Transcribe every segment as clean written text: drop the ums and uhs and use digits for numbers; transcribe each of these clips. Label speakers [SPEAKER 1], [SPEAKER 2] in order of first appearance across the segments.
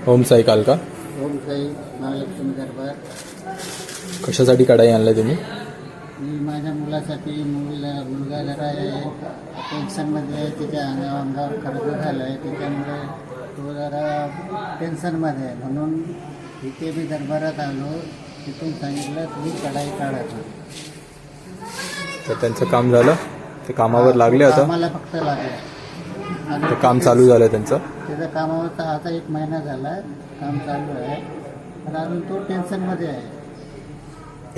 [SPEAKER 1] ओम साई कालका.
[SPEAKER 2] ओम साई महालक्ष्मी दरबार.
[SPEAKER 1] कशासाठी कढाई आणलाय तुम्ही?
[SPEAKER 2] मी माझ्या मुलासाठी मुलगा जरा टेन्शनमध्ये आहे. त्याच्या अंगावर कर्ज झालं आहे, त्याच्यामुळे तो जरा टेन्शनमध्ये आहे. म्हणून इथे मी दरबारात आलो. तिथून सांगितलं तुम्ही कढाई काढा.
[SPEAKER 1] तर त्यांचं काम झालं, ते कामावर लागले आता.
[SPEAKER 2] मला फक्त लागलं
[SPEAKER 1] ते काम चालू झालं त्यांचं.
[SPEAKER 2] त्याचं कामावर आता 1 महिना झाला, काम चालू आहे. पण अजून तो टेन्शनमध्ये आहे.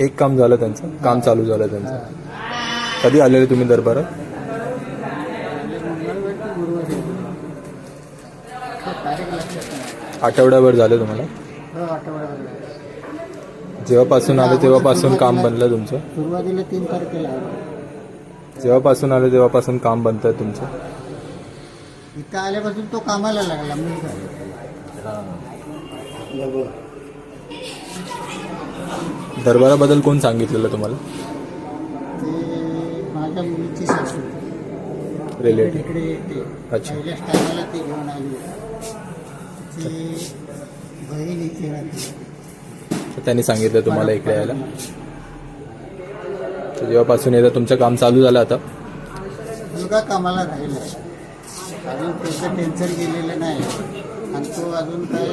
[SPEAKER 1] एक काम झालं त्यांचं, काम चालू झालं त्यांचं. कधी आलेले तुम्ही दरबारात?
[SPEAKER 2] गुरुवारी तारीख लक्षात नाही.
[SPEAKER 1] आठवड्याभर झालं तुम्हाला?
[SPEAKER 2] हो, आठवड्यावर.
[SPEAKER 1] जेव्हापासून आले तेव्हापासून काम बनलं तुमचं?
[SPEAKER 2] सुरुवातीला 3 तारखेला आलो.
[SPEAKER 1] जेव्हापासून आले तेव्हापासून काम बनतंय तुमचं?
[SPEAKER 2] इथं आल्यापासून तो कामाला लागला. मी
[SPEAKER 1] दरबाराबद्दल कोण सांगितलेलं तुम्हाला?
[SPEAKER 2] ते माझ्या मुलीची सासू
[SPEAKER 1] रिलेटिव्ह?
[SPEAKER 2] इकडे येते.
[SPEAKER 1] अच्छा.
[SPEAKER 2] पहिल्याच टायमाला ती घेऊन आली. ती बहीण इथे राहते.
[SPEAKER 1] तर त्यांनी सांगितलं तुम्हाला इकडे यायला? तर जेव्हापासून येतं तुमचं काम चालू झालं आता?
[SPEAKER 2] मुलगा कामाला राहिला आहे. अजून त्याचं टेन्शन गेलेलं नाही. आणि तो अजून काय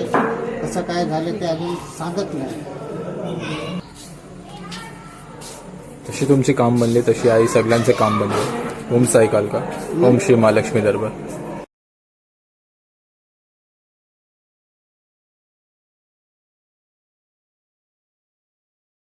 [SPEAKER 2] कसं काय झालं ते अजून सांगत नाही.
[SPEAKER 1] तशी तुमची काम बनले, तशी आई सगळ्यांचे काम बनले. ओम साई कालका. ओम श्री महालक्ष्मी दरबार.